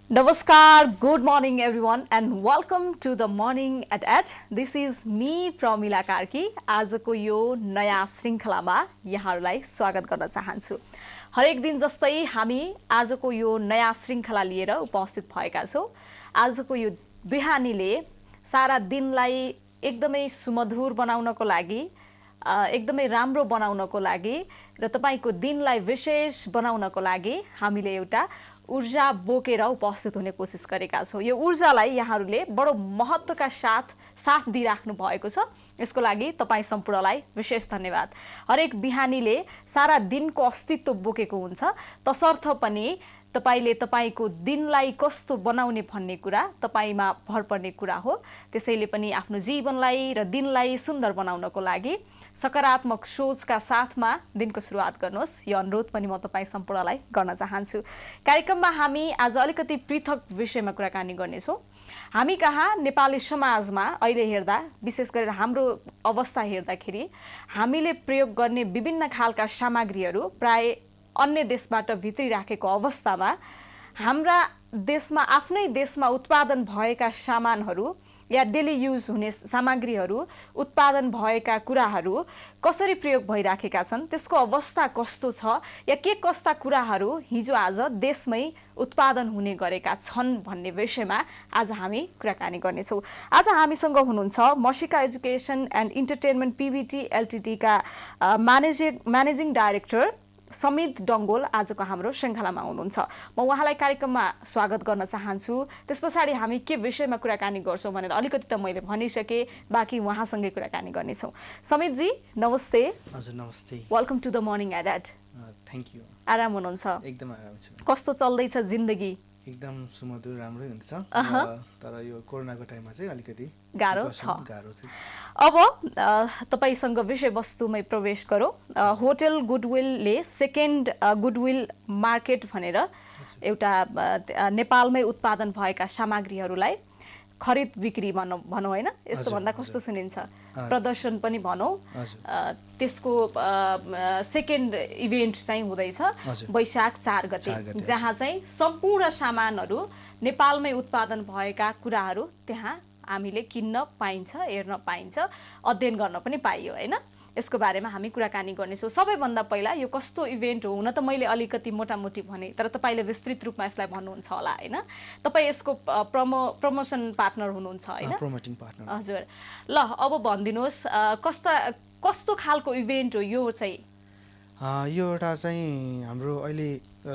Namaskar, good morning everyone and welcome to the morning at. This is me Pramila Karki. आजको यो नयाँ श्रृङ्खलामा यहाँहरूलाई स्वागत गर्न चाहन्छु। हरेक दिन जस्तै हामी आजको यो नयाँ श्रृङ्खला लिएर उपस्थित भएका छौँ। आजको यो बिहानीले सारा दिनलाई एकदमै सुमधुर बनाउनको लागि एकदमै राम्रो बनाउनको लागि र तपाईको दिनलाई विशेष बनाउनको लागि हामीले एउटा ऊर्जा बोकेर उपस्थित हुने कोसिस गरेका छौँ। यो ऊर्जालाई यहाँहरूले बडो महत्त्वका साथ दिइराख्नु भएको छ। यसको लागि तपाईँ सम्पूर्णलाई विशेष धन्यवाद। हरेक बिहानीले सारा दिनको अस्तित्व बोकेको हुन्छ, तसर्थ पनि तपाईले तपाईको दिनलाई कस्तो बनाउने भन्ने कुरा तपाईमा भर पर्ने कुरा हो। त्यसैले पनि आफ्नो जीवनलाई र दिनलाई सुन्दर बनाउनको लागि सकारात्मक सोचका साथमा दिनको सुरुवात गर्नुहोस्, यो अनुरोध पनि म तपाईँ सम्पूर्णलाई गर्न चाहन्छु। कार्यक्रममा हामी आज अलिकति पृथक विषयमा कुराकानी गर्नेछौँ। हामी कहाँ नेपाली समाजमा अहिले हेर्दा, विशेष गरेर हाम्रो अवस्था हेर्दाखेरि हामीले प्रयोग गर्ने विभिन्न खालका सामग्रीहरू प्राय अन्य देशबाट भित्रिराखेको अवस्थामा हाम्रा देशमा आफ्नै देशमा उत्पादन भएका सामानहरू या डेली युज हुने सामग्रीहरू उत्पादन भएका कुराहरू कसरी प्रयोग भइराखेका छन्, त्यसको अवस्था कस्तो छ या के कस्ता कुराहरू हिजो आज देशमै उत्पादन हुने गरेका छन् भन्ने विषयमा आज हामी कुराकानी गर्नेछौँ। आज हामीसँग हुनुहुन्छ मसिका एजुकेसन एन्ड इन्टरटेनमेन्ट पिभिटी एलटिडी का म्यानेजिङ डाइरेक्टर समित डङ्गोल आजको हाम्रो श्रृङ्खलामा हुनुहुन्छ। म उहाँलाई कार्यक्रममा स्वागत गर्न चाहन्छु। त्यसपछाडि हामी के विषयमा कुराकानी गर्छौँ भनेर अलिकति त मैले भनिसकेँ, बाँकी उहाँसँगै कुराकानी गर्नेछौँ। समितजी नमस्ते। हजुर नमस्ते। Welcome to the morning eight. Thank you. आराम हुनुहुन्छ? एकदम आराम छु। कस्तो चल्दैछ जिन्दगी? एकदम सुमधुर राम्रै हुन्छ, तर यो कोरोनाको टाइममा चाहिँ अलिकति गाह्रो छ। अब तपाईसँग विषयवस्तुमै प्रवेश गरौँ। होटल गुडविलले सेकेन्ड गुडविल मार्केट भनेर एउटा नेपालमै उत्पादन भएका सामग्रीहरूलाई खरिद बिक्री भनौँ होइन, यस्तो भन्दा कस्तो सुनिन्छ, प्रदर्शन पनि भनौँ, त्यसको सेकेन्ड इभेन्ट चाहिँ हुँदैछ वैशाख 4 गते, जहाँ चाहिँ सम्पूर्ण सामानहरू नेपालमै उत्पादन भएका कुराहरू त्यहाँ हामीले किन्न पाइन्छ, हेर्न पाइन्छ, अध्ययन गर्न पनि पाइयो होइन। यसको बारेमा हामी कुराकानी गर्नेछौँ। सबैभन्दा पहिला यो कस्तो इभेन्ट हो, हुन त मैले अलिकति मोटामोटी भने, तर तपाईँले विस्तृत रूपमा यसलाई भन्नुहुन्छ होला होइन। तपाईँ यसको प्रमोसन पार्टनर हुनुहुन्छ होइन? Promoting partner. हजुर, ल अब भनिदिनुहोस् कस्तो खालको इभेन्ट हो यो चाहिँ? यो एउटा चाहिँ हाम्रो अहिले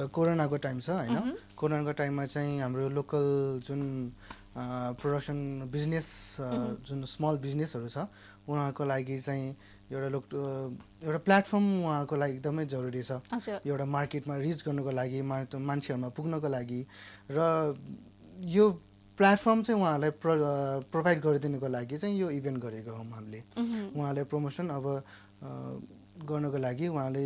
कोरोनाको टाइम छ होइन। कोरोनाको टाइममा चाहिँ हाम्रो लोकल जुन प्रोडक्सन बिजनेस जुन स्मल बिजनेसहरू छ उनीहरूको लागि चाहिँ एउटा प्लेटफर्म उहाँको लागि एकदमै जरुरी छ। एउटा मार्केटमा रिच गर्नको लागि, मान्छेहरूमा पुग्नको लागि, र यो प्लेटफर्म चाहिँ उहाँहरूलाई प्रोभाइड गरिदिनुको लागि चाहिँ यो इभेन्ट गरेको हौँ हामीले। उहाँलाई प्रमोसन अब गर्नको लागि उहाँले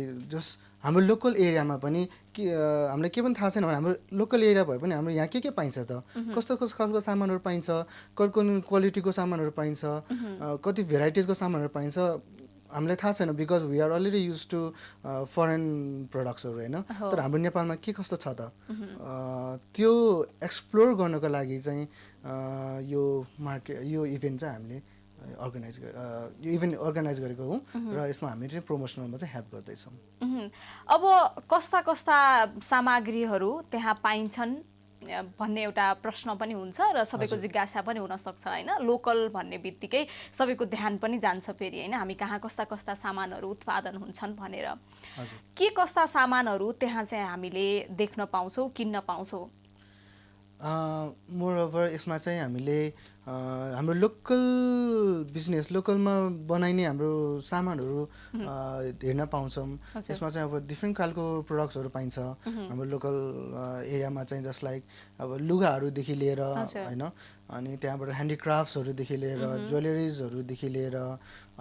हाम्रो लोकल एरियामा पनि हामीलाई के पनि थाहा छैन भने हाम्रो लोकल एरिया भए पनि हाम्रो यहाँ के पाइन्छ त, कस्तो कस्तो खालको सामानहरू पाइन्छ, कुन क्वालिटीको सामानहरू पाइन्छ, कति भेराइटिजको सामानहरू पाइन्छ हामीलाई थाहा छैन, because we are already used to foreign प्रडक्ट्सहरू होइन। तर हाम्रो नेपालमा के कस्तो छ त, त्यो एक्सप्लोर गर्नको लागि चाहिँ यो इभेन्ट चाहिँ हामीले अर्गनाइज गरेको हौँ र यसमा हामी चाहिँ प्रमोसनलमा चाहिँ हेल्प गर्दैछौँ। अब कस्ता कस्ता सामग्रीहरू त्यहाँ पाइन्छन् भन्ने एउटा प्रश्न पनि हुन्छ र सबैको जिज्ञासा पनि हुनसक्छ होइन। लोकल भन्ने बित्तिकै सबैको ध्यान पनि जान्छ फेरि होइन, हामी कहाँ कस्ता कस्ता सामानहरू उत्पादन हुन्छन् भनेर। के कस्ता सामानहरू त्यहाँ चाहिँ हामीले देख्न पाउँछौँ, किन्न पाउँछौँ? मोरओभर यसमा चाहिँ हामीले हाम्रो लोकल बिजनेस, लोकलमा बनाइने हाम्रो सामानहरू हेर्न पाउँछौँ। यसमा चाहिँ अब डिफ्रेन्ट खालको प्रडक्ट्सहरू पाइन्छ हाम्रो लोकल एरियामा चाहिँ, जस्ट लाइक अब लुगाहरूदेखि लिएर होइन, अनि त्यहाँबाट ह्यान्डिक्राफ्ट्सहरूदेखि लिएर ज्वेलरिजहरूदेखि लिएर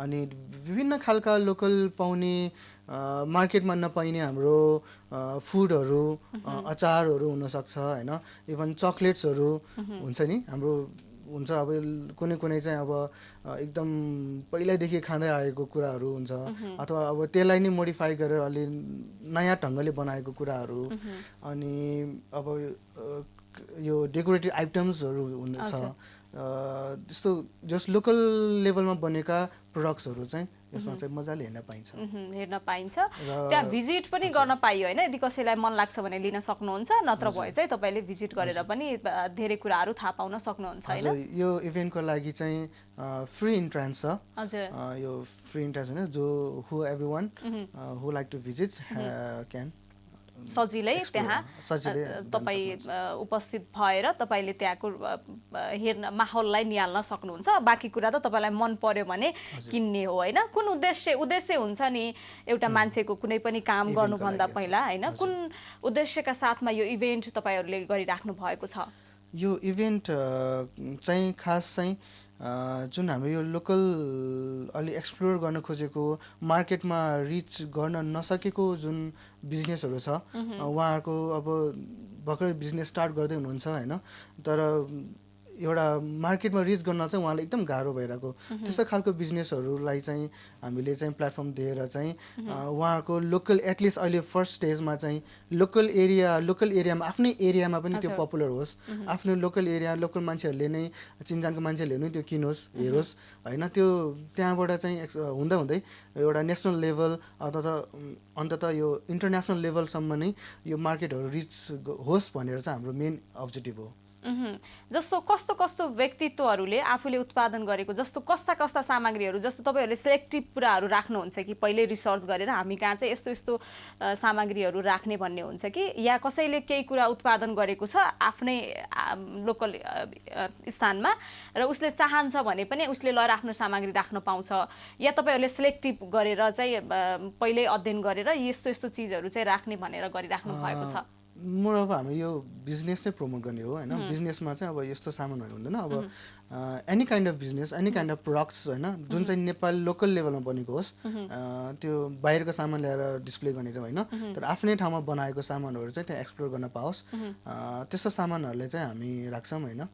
अनि विभिन्न खालका लोकल पाउने मार्केटमा नपाइने हाम्रो फुडहरू, अचारहरू हुनसक्छ होइन, इभन चक्लेट्सहरू हुन्छ नि, हाम्रो हुन्छ अब कुनै कुनै चाहिँ अब एकदम पहिल्यैदेखि खाँदै आएको कुराहरू हुन्छ अथवा अब त्यसलाई नै मोडिफाई गरेर अलि नयाँ ढङ्गले बनाएको कुराहरू अनि अब यो डेकोरेटिभ आइटम्सहरू हुन्छ त्यस्तो जस लोकल लेभलमा बनेका प्रडक्ट्सहरू चाहिँ यसमा चाहिँ मजाले हेर्न पाइन्छ त्यहाँ भिजिट पनि गर्न पाइयो होइन यदि कसैलाई मन लाग्छ भने लिन सक्नुहुन्छ नत्र भए चाहिँ तपाईँले भिजिट गरेर पनि धेरै कुराहरू थाहा पाउन सक्नुहुन्छ होइन यो इभेन्टको लागि चाहिँ फ्री इन्ट्रान्स छ हजुर यो फ्री इन्ट्रान्स होइन जो who everyone who like to visit can सजिलै त्यहाँ तपाईँ उपस्थित भएर तपाईँले त्यहाँको हेर्न माहौललाई निहाल्न सक्नुहुन्छ बाँकी कुरा त तपाईँलाई मन पर्यो भने किन्ने हो होइन कुन उद्देश्य हुन्छ नि एउटा मान्छेको कुनै पनि काम गर्नुभन्दा पहिला होइन कुन उद्देश्यका साथमा यो इभेन्ट तपाईँहरूले गरिराख्नु भएको छ यो इभेन्ट चाहिँ खास चाहिँ जुन हाम्रो यो लोकल अलि एक्सप्लोर गर्न खोजेको मार्केटमा रिच गर्न नसकेको जुन बिजनेसहरू छ उहाँहरूको अब भर्खर बिजनेस स्टार्ट गर्दै हुनुहुन्छ होइन तर एउटा मार्केटमा रिच गर्न चाहिँ उहाँलाई एकदम गाह्रो भइरहेको त्यस्तो खालको बिजनेसहरूलाई चाहिँ हामीले चाहिँ प्लेटफर्म दिएर चाहिँ उहाँहरूको लोकल एटलिस्ट अहिले फर्स्ट स्टेजमा चाहिँ लोकल एरियामा आफ्नै एरियामा पनि त्यो पपुलर होस् आफ्नो लोकल एरिया लोकल मान्छेहरूले नै चिनजानको मान्छेहरूले नै त्यो किनोस् हेरोस् होइन त्यो त्यहाँबाट चाहिँ हुँदा हुँदै एउटा नेसनल लेभल अथवा अन्ततः यो इन्टरनेसनल लेभलसम्म नै यो मार्केटहरू रिच होस् भनेर चाहिँ हाम्रो मेन अब्जेक्टिभ हो जस्तो कस्तो कस्तो व्यक्तित्वहरूले आफूले उत्पादन गरेको जस्तो कस्ता सामग्रीहरू जस्तो तपाईँहरूले सेलेक्टिभ कुराहरू राख्नुहुन्छ कि पहिले रिसर्च गरेर हामी कहाँ चाहिँ यस्तो यस्तो सामग्रीहरू राख्ने भन्ने हुन्छ कि या कसैले केही कुरा उत्पादन गरेको छ आफ्नै लोकल स्थानमा र उसले चाहन्छ भने पनि उसले लगेर आफ्नो सामग्री राख्न पाउँछ या तपाईँहरूले सेलेक्टिभ गरेर चाहिँ पहिल्यै अध्ययन गरेर यस्तो यस्तो चिजहरू चाहिँ राख्ने भनेर गरिराख्नु भएको छ मोर अब हामी यो बिजनेस चाहिँ प्रमोट गर्ने हो होइन बिजनेसमा चाहिँ अब यस्तो सामानहरू हुँदैन अब any kind of business any kind of products होइन जुन चाहिँ नेपाल लोकल लेभलमा बनेको होस् त्यो बाहिरको सामान ल्याएर डिस्प्ले गर्ने चाहिँ होइन तर आफ्नै ठाउँमा बनाएको सामानहरू चाहिँ त्यहाँ एक्सप्लोर गर्न पाओस् त्यस्तो सामानहरूले चाहिँ हामी राख्छौँ होइन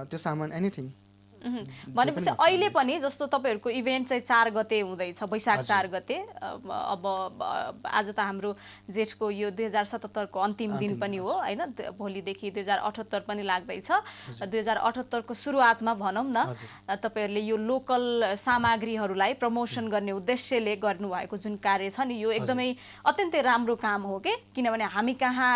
त्यो सामान एनिथिङ भनेपछि अहिले पनि जस्तो तपाईँहरूको इभेन्ट चाहिँ 4 गते हुँदैछ वैशाख 4 गते अब आज त हाम्रो जेठको यो 2077 को अन्तिम दिन पनि हो होइन भोलिदेखि 2078 पनि लाग्दैछ 2078 को सुरुवातमा भनौँ न तपाईँहरूले यो लोकल सामग्रीहरूलाई प्रमोसन गर्ने उद्देश्यले गर्नुभएको जुन कार्य छ नि यो एकदमै अत्यन्तै राम्रो काम हो के किनभने हामी कहाँ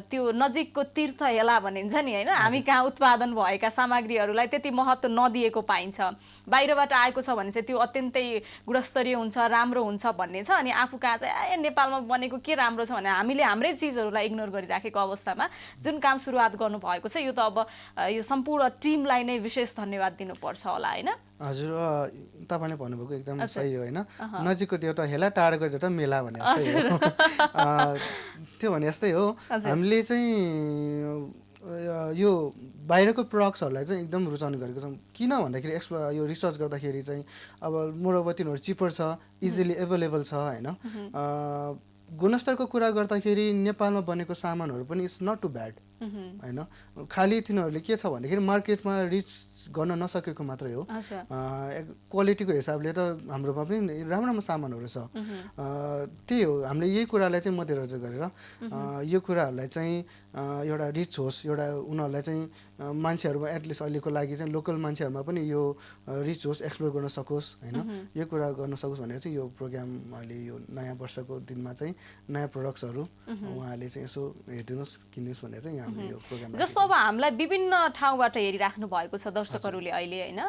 त्यो नजिकको तीर्थ हेला भनिन्छ नि होइन हामी कहाँ उत्पादन भएका सामग्रीहरूलाई त्यति महत्त्व नदिएको पाइन्छ बाहिरबाट आएको छ भने चाहिँ त्यो अत्यन्तै गुणस्तरीय हुन्छ राम्रो हुन्छ भन्ने छ अनि आफू कहाँ चाहिँ नेपालमा बनेको के राम्रो छ भने हामीले हाम्रै चिजहरूलाई इग्नोर गरिराखेको अवस्थामा जुन काम सुरुवात गर्नुभएको छ यो त अब यो सम्पूर्ण टिमलाई नै विशेष धन्यवाद दिनुपर्छ होला होइन हजुर तपाईँले भन्नुभएको एकदम सही हो होइन नजिकको त्यो त हेला टाढोको त्यो त मेला भने जस्तै हो त्यो भने जस्तै हो हामीले चाहिँ यो बाहिरको प्रडक्ट्सहरूलाई चाहिँ एकदम रुचाउने गरेको छौँ किन भन्दाखेरि यो रिसर्च गर्दाखेरि चाहिँ अब मोरओभर तिनीहरू चिपर छ इजिली एभाइलेबल छ होइन गुणस्तरको कुरा गर्दाखेरि नेपालमा बनेको सामानहरू पनि इट्स नट टु ब्याड होइन खालि तिनीहरूले के छ भन्दाखेरि मार्केटमा रिच गर्न नसकेको मात्रै हो क्वालिटीको हिसाबले त हाम्रोमा पनि राम्रो सामानहरू छ त्यही हो हामीले यही कुरालाई चाहिँ मध्यनजर गरेर यो कुराहरूलाई चाहिँ एउटा रिच होस् एउटा उनीहरूलाई चाहिँ मान्छेहरूमा एटलिस्ट अहिलेको लागि चाहिँ लोकल मान्छेहरूमा पनि यो रिच होस् एक्सप्लोर गर्न सकोस् होइन यो कुरा गर्न सकोस् भनेर चाहिँ यो प्रोग्राम अहिले यो नयाँ वर्षको दिनमा चाहिँ नयाँ प्रडक्ट्सहरू उहाँहरूले चाहिँ यसो हेरिदिनुहोस् किन्नुहोस् भनेर चाहिँ हामीले यो प्रोग्राम जस्तो अब हामीलाई विभिन्न ठाउँबाट हेरिराख्नु भएको छ दर्शकहरूले अहिले होइन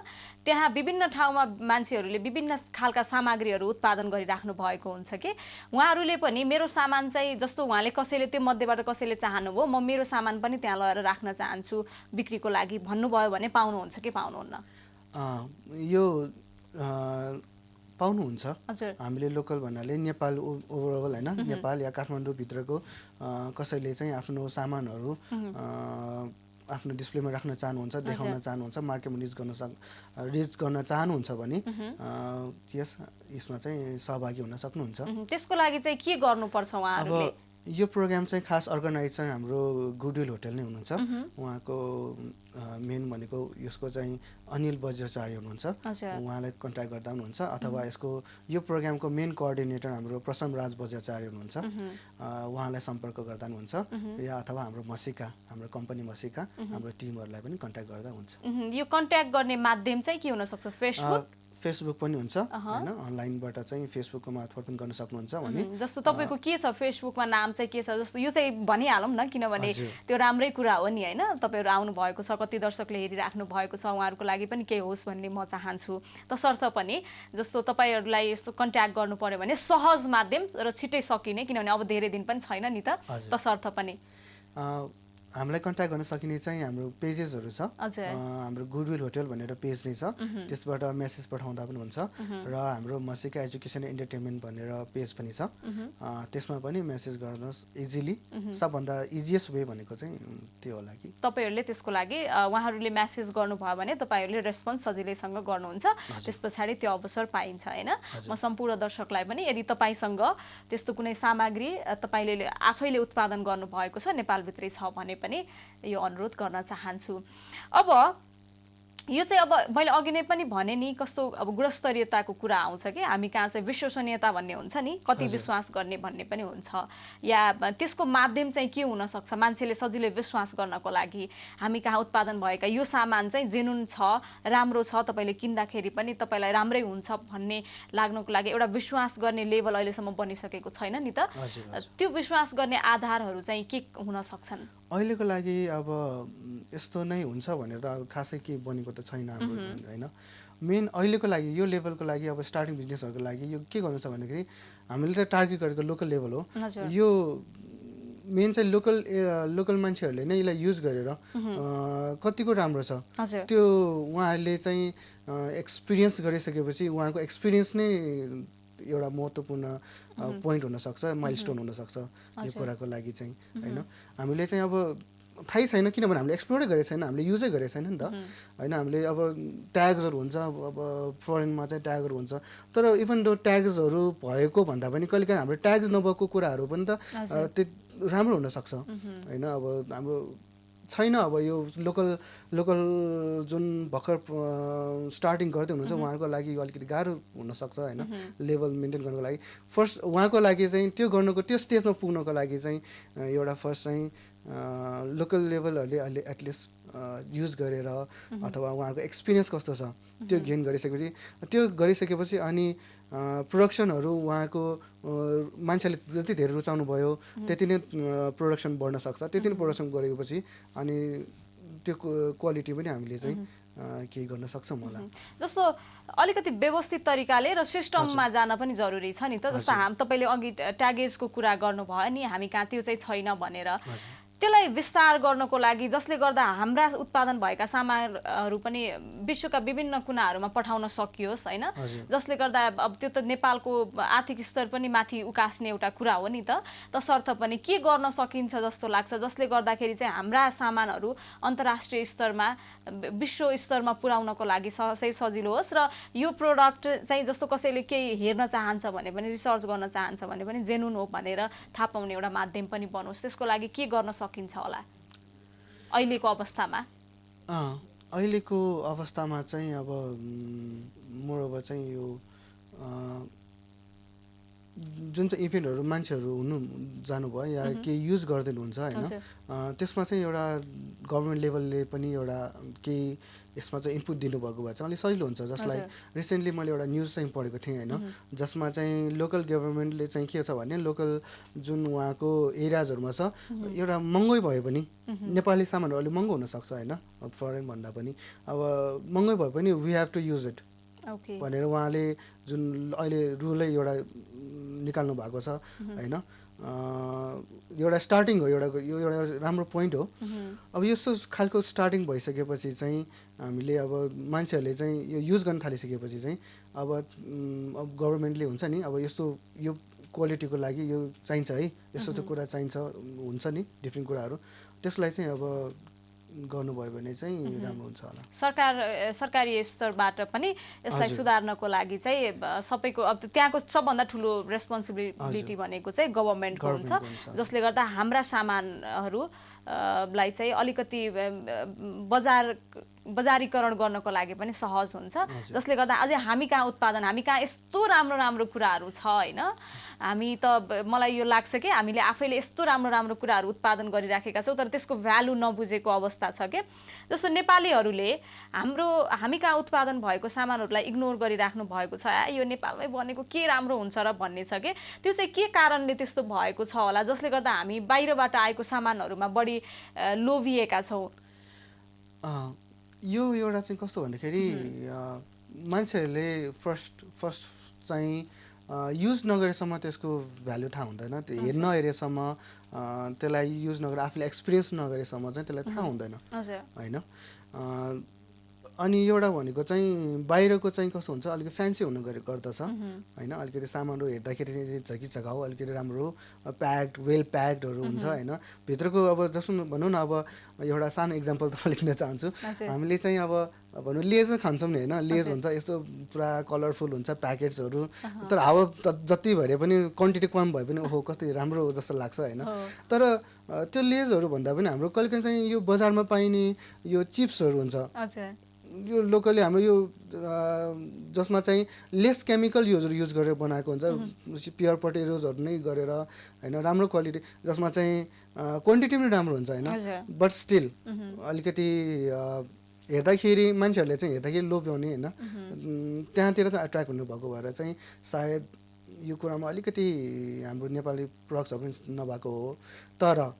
त्यहाँ विभिन्न ठाउँमा मान्छेहरूले विभिन्न खालका सामग्रीहरू उत्पादन गरिराख्नु भएको हुन्छ कि उहाँहरूले पनि मेरो सामान चाहिँ जस्तो उहाँले कसैले त्यो मध्येबाट कसैले चाहनुभयो म मेरो सामान पनि त्यहाँ लगेर राख्न चाहन्छु बिक्रीको लागि भन्नुभयो भने पाउनुहुन्छ कि पाउनुहुन्न यो पाउनुहुन्छ हामीले लोकल भन्नाले नेपाल ओभरअल होइन नेपाल या काठमाडौँभित्रको कसैले चाहिँ आफ्नो सामानहरू आफ्नो डिस्प्लेमा राख्न चाहनुहुन्छ देखाउन चाहनुहुन्छ मार्केटमा रिच गर्न चाहनुहुन्छ भने यसमा चाहिँ सहभागी हुन सक्नुहुन्छ त्यसको लागि चाहिँ के गर्नुपर्छ उहाँहरूले यो प्रोग्राम चाहिँ खास अर्गनाइज चाहिँ हाम्रो गुडविल होटल नै हुनुहुन्छ। उहाँको मेन भनेको यसको चाहिँ अनिल बज्राचार्य हुनुहुन्छ। उहाँलाई कन्ट्याक्ट गर्दा पनि हुन्छ, अथवा यसको यो प्रोग्रामको मेन कोअर्डिनेटर हाम्रो प्रसम राज बज्राचार्य हुनुहुन्छ, उहाँलाई सम्पर्क गर्दा पनि हुन्छ, या अथवा हाम्रो कम्पनी मसिका हाम्रो टिमहरूलाई पनि कन्ट्याक्ट गर्दा हुन्छ। यो कन्ट्याक्ट गर्ने माध्यम चाहिँ के हुन सक्छ? फेसबुक पनि हुन्छ हैन, अनलाइनबाट चाहिँ फेसबुकको मार्फत पनि गर्न सक्नुहुन्छ भने। जस्तो तपाईको के छ फेसबुकमा नाम चाहिँ के छ? जस्तो यो चाहिँ भनिहालौँ न, किनभने त्यो राम्रै कुरा हो नि हैन। तपाईहरु आउनु भएको छ, कति दर्शकले हेरिराख्नु भएको छ, उहाँहरुको लागि पनि केही होस् भन्ने म चाहन्छु। तसर्थ पनि जस्तो तपाईहरुलाई यस्तो कन्ट्याक्ट गर्नु पर्यो भने सहज माध्यम र छिटै सकिने, किनभने अब धेरै दिन पनि छैन नि त, तसर्थ पनि हामीलाई कन्ट्याक्ट गर्न सकिने चाहिँ हाम्रो पेजेसहरू छ। हाम्रो गुडविल होटल भनेर पेज नै छ, त्यसबाट मेसेज पठाउँदा पनि हुन्छ, र हाम्रो मसिका एजुकेसन एन्टरटेनमेन्ट भनेर पेज पनि छ, त्यसमा पनि मेसेज गर्नुहोस् इजिली। सबभन्दा इजिएस्ट वे भनेको चाहिँ त्यो होला कि तपाईहरुले त्यसको लागि उहाँहरुले मेसेज गर्नुभयो भने तपाईहरुले रेस्पोन्स सजिलैसँग गर्नुहुन्छ, त्यसपछि त्यो अवसर पाइन्छ हैन। म सम्पूर्ण दर्शकलाई पनि यदि तपाईसँग त्यस्तो कुनै सामग्री तपाईले आफैले उत्पादन गर्नु भएको छ, नेपालभित्रै छ भने पनि यो अनुरोध गर्न चाहन्छु। अब यो चाहिँ अब मैले अघि नै पनि भने नि, कस्तो अब गुणस्तरीयताको कुरा आउँछ कि हामी कहाँ चाहिँ विश्वसनीयता भन्ने हुन्छ नि, कति विश्वास गर्ने भन्ने पनि हुन्छ, या त्यसको माध्यम चाहिँ के हुन सक्छ? मान्छेले सजिलै विश्वास गर्नको लागि हामी कहाँ उत्पादन भएका यो सामान चाहिँ जेनुन छ, राम्रो छ, तपाईले किन्दाखेरि पनि तपाईलाई राम्रै हुन्छ भन्ने लाग्नको लागि एउटा विश्वास गर्ने लेभल अहिलेसम्म बनिसकेको छैन नि त। त्यो विश्वास गर्ने आधारहरू चाहिँ के हुन सक्छन्? अहिलेको लागि अब यस्तो नै हुन्छ भनेर त अब खासै के बनेको त छैन हाम्रो हैन। मेन अहिलेको लागि यो लेभलको लागि अब स्टार्टिङ बिजनेसहरुको लागि यो के गर्नु छ भन्दाखेरि हामीले त टार्गेट गरेको लोकल लेभल हो। यो मेन चाहिँ लोकल मान्छेहरूले नै यसलाई युज गरेर कतिको राम्रो छ त्यो उहाँहरूले चाहिँ एक्सपिरियन्स गरिसकेपछि उहाँको एक्सपिरियन्स नै एउटा महत्त्वपूर्ण पोइन्ट हुन सक्छ, माइलस्टोन हुन सक्छ यो कुराको लागि चाहिँ हैन। हामीले चाहिँ अब थाहै छैन, किनभने हामीले एक्सप्लोरै गरेको छैन, हामीले युजै गरेको छैन नि त हैन। हामीले अब ट्याग्सहरू हुन्छ, अब फरेनमा चाहिँ ट्यागहरू हुन्छ, तर इभन दो ट्याग्सहरू भएको भन्दा पनि कहिलेकाहीँ हाम्रो ट्याग्स नभएको कुराहरू पनि त त्यो राम्रो हुन सक्छ हैन। अब हाम्रो छैन, अब यो लोकल जुन भर्खर स्टार्टिङ गर्दै हुनुहुन्छ उहाँहरूको लागि यो अलिकति गाह्रो हुनसक्छ हैन, लेभल मेन्टेन गर्नको लागि। फर्स्ट उहाँको लागि चाहिँ त्यो गर्नको, त्यो स्टेजमा पुग्नको लागि चाहिँ एउटा फर्स्ट चाहिँ लोकल लेभलहरूले अहिले एटलिस्ट युज गरेर अथवा उहाँहरूको एक्सपिरियन्स कस्तो छ त्यो गेन गरिसकेपछि अनि प्रोडक्सनहरू उहाँको मान्छेले जति धेरै रुचाउनु भयो त्यति नै प्रोडक्सन बढ्न सक्छ। त्यति नै प्रोडक्सन गरेपछि अनि त्यो क्वालिटी पनि हामीले चाहिँ केही गर्न सक्छौँ होला। जस्तो अलिकति व्यवस्थित तरिकाले र सिस्टममा जान पनि जरुरी छ नि त। जस्तो तपाईले अघि ट्यागेजको कुरा गर्नुभयो नि, हामी कहाँ त्यो चाहिँ छैन भनेर, त्यसलाई विस्तार गर्नको लागि जसले गर्दा हाम्रा उत्पादन भएका सामानहरू पनि विश्वका विभिन्न कुनाहरूमा पठाउन सकियोस् हैन, जसले गर्दा अब त्यो त नेपालको आर्थिक स्तर पनि माथि उकास्ने एउटा कुरा हो नि त। तसर्थ पनि के गर्न सकिन्छ जस्तो लाग्छ जसले गर्दाखेरि चाहिँ हाम्रा सामानहरू अन्तर्राष्ट्रिय स्तरमा विश्व स्तरमा पुर्याउनको लागि सही सजिलो होस्, र यो प्रोडक्ट चाहिँ जस्तो कसैले केही हेर्न चाहन्छ भने पनि, रिसर्च गर्न चाहन्छ भने पनि जेनुन हो भनेर थाहा पाउने एउटा माध्यम पनि बनोस्। त्यसको लागि के गर्न सकिन्छ होला अहिलेको अवस्थामा? अहिलेको अवस्थामा चाहिँ अब मोरओभर चाहिँ यो जुन चाहिँ इभेन्टहरू मान्छेहरू जानुभयो या केही युज गर्दै हुनुहुन्छ हैन, त्यसमा चाहिँ एउटा गभर्नमेन्ट लेभलले पनि एउटा केही यसमा चाहिँ इनपुट दिनुभएको भए चाहिँ अलिक सजिलो हुन्छ। जसलाई रिसेन्टली मैले एउटा न्युज चाहिँ पढेको थिएँ हैन, जसमा चाहिँ लोकल गभर्नमेन्टले चाहिँ के छ भने लोकल जुन उहाँको एरियाजहरूमा छ एउटा महँगै भए पनि नेपाली सामानहरू अलिक महँगो हुनसक्छ हैन, फरेन भन्दा पनि अब महँगै भए पनि we have to use it भनेर उहाँले जुन अहिले रुलै एउटा निकाल्नु भएको छ हैन। एउटा स्टार्टिङ हो, यो एउटा राम्रो पोइन्ट हो। अब यस्तो खालको स्टार्टिङ भइसकेपछि चाहिँ हामीले अब मान्छेहरूले चाहिँ यो युज गर्न थालिसकेपछि चाहिँ अब गभर्नमेन्टले हुन्छ नि अब यस्तो यो क्वालिटीको लागि यो चाहिन्छ है, यस्तो कुरा चाहिन्छ हुन्छ नि डिफ्रेन्ट कुराहरू, त्यसलाई चाहिँ अब गर्नुभयो भने चाहिँ राम्रो हुन्छ होला। सरकारी स्तरबाट पनि यसलाई सुधार्नको लागि चाहिँ सबैको अब त्यहाँको सबभन्दा ठुलो रेस्पोन्सिबिलिटी भनेको चाहिँ गभर्नमेन्टको हुन्छ, जसले गर्दा हाम्रा सामानहरू लाई चाहिँ अलिकति बजारीकरण गर्नको लागि पनि सहज हुन्छ, जसले गर्दा अझै हामी कहाँ यस्तो राम्रो कुराहरू छ हैन। हामी त मलाई यो लाग्छ कि हामीले आफैले यस्तो राम्रो कुराहरू उत्पादन गरिराखेका छौँ, तर त्यसको भ्यालु नबुझेको अवस्था छ के। जस्तो नेपालीहरूले हामी कहाँ उत्पादन भएको सामानहरूलाई इग्नोर गरिराख्नु भएको छ। यो नेपालमै बनेको के राम्रो हुन्छ र भन्ने छ कि त्यो चाहिँ के कारणले त्यस्तो भएको छ होला, जसले गर्दा हामी बाहिरबाट आएको सामानहरूमा बढी लोभिएका छौँ। यो एउटा चाहिँ कस्तो भन्दाखेरि मान्छेहरूले फर्स्ट चाहिँ युज नगरेसम्म त्यसको भ्यालु थाहा हुँदैन। त्यो नहेरेसम्म त्यसलाई युज नगरेर आफूले एक्सपिरियन्स नगरेसम्म चाहिँ त्यसलाई थाहा हुँदैन होइन। अनि एउटा भनेको चाहिँ बाहिरको चाहिँ कस्तो हुन्छ, अलिकति फ्यान्सी हुनु गर्दछ होइन। अलिकति सामानहरू हेर्दाखेरि झकिझकाउ अलिकति राम्रो वेल प्याक्डहरू हुन्छ होइन। भित्रको अब जस्तो भनौँ न, अब एउटा सानो इक्जाम्पल तपाईँले दिन चाहन्छु। हामीले चाहिँ अब भनौँ लेज खान्छौँ नि होइन, लेज हुन्छ यस्तो पुरा कलरफुल हुन्छ प्याकेट्सहरू, तर हावा जति भए पनि क्वान्टिटी कम भए पनि ओहो कति राम्रो जस्तो लाग्छ होइन। तर त्यो लेजहरू भन्दा पनि हाम्रो कहिलेकाहीँ चाहिँ यो बजारमा पाइने यो चिप्सहरू हुन्छ, यो लोकली हाम्रो यो जसमा चाहिँ लेस केमिकल युज गरेर बनाएको हुन्छ, प्योर पोटेटोजहरू नै गरेर होइन, राम्रो क्वालिटी, जसमा चाहिँ क्वान्टिटी पनि राम्रो हुन्छ होइन। बट स्टिल अलिकति हेर्दाखेरि मान्छेहरूले चाहिँ हेर्दाखेरि लोभ्याउने होइन, त्यहाँतिर चाहिँ एट्र्याक्ट हुनुभएको भएर चाहिँ सायद यो कुरामा अलिकति हाम्रो नेपाली प्रडक्ट्सहरू पनि नभएको हो।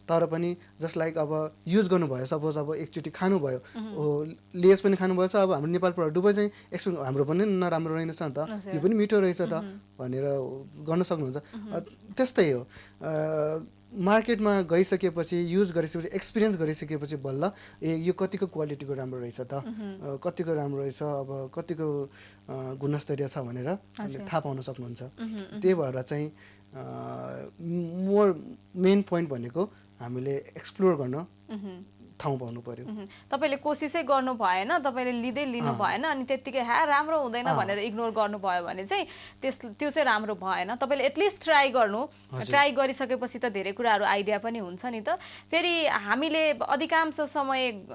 तर पनि जस्ट लाइक अब युज गर्नुभयो, सपोज अब एकचोटि खानुभयो, लेस पनि खानुभएछ, अब हाम्रो नेपाल प्रडक्ट दुवै चाहिँ एक्सपेरियन्स हाम्रो पनि नराम्रो रहेनछ नि त, यो पनि मिठो रहेछ त भनेर गर्न सक्नुहुन्छ। त्यस्तै हो, मार्केटमा गइसकेपछि युज गरिसकेपछि एक्सपिरियन्स गरिसकेपछि बल्ल यो कतिको क्वालिटीको राम्रो रहेछ त, कतिको राम्रो रहेछ, अब कतिको गुणस्तरीय छ भनेर थाहा पाउन सक्नुहुन्छ। त्यही भएर चाहिँ मेन पोइन्ट भनेको हामीले एक्सप्लोर गर्न ठाउँ पाउनु पर्यो। तपाईँले कोसिसै गर्नु भएन, तपाईँले लिनु भएन, अनि त्यत्तिकै राम्रो हुँदैन भनेर इग्नोर गर्नुभयो भने चाहिँ त्यो चाहिँ राम्रो भएन। तपाईँले एटलिस्ट ट्राई गरिसकेपछि त धेरै कुराहरू आइडिया पनि हुन्छ नि त। फेरि हामीले अधिकांश समय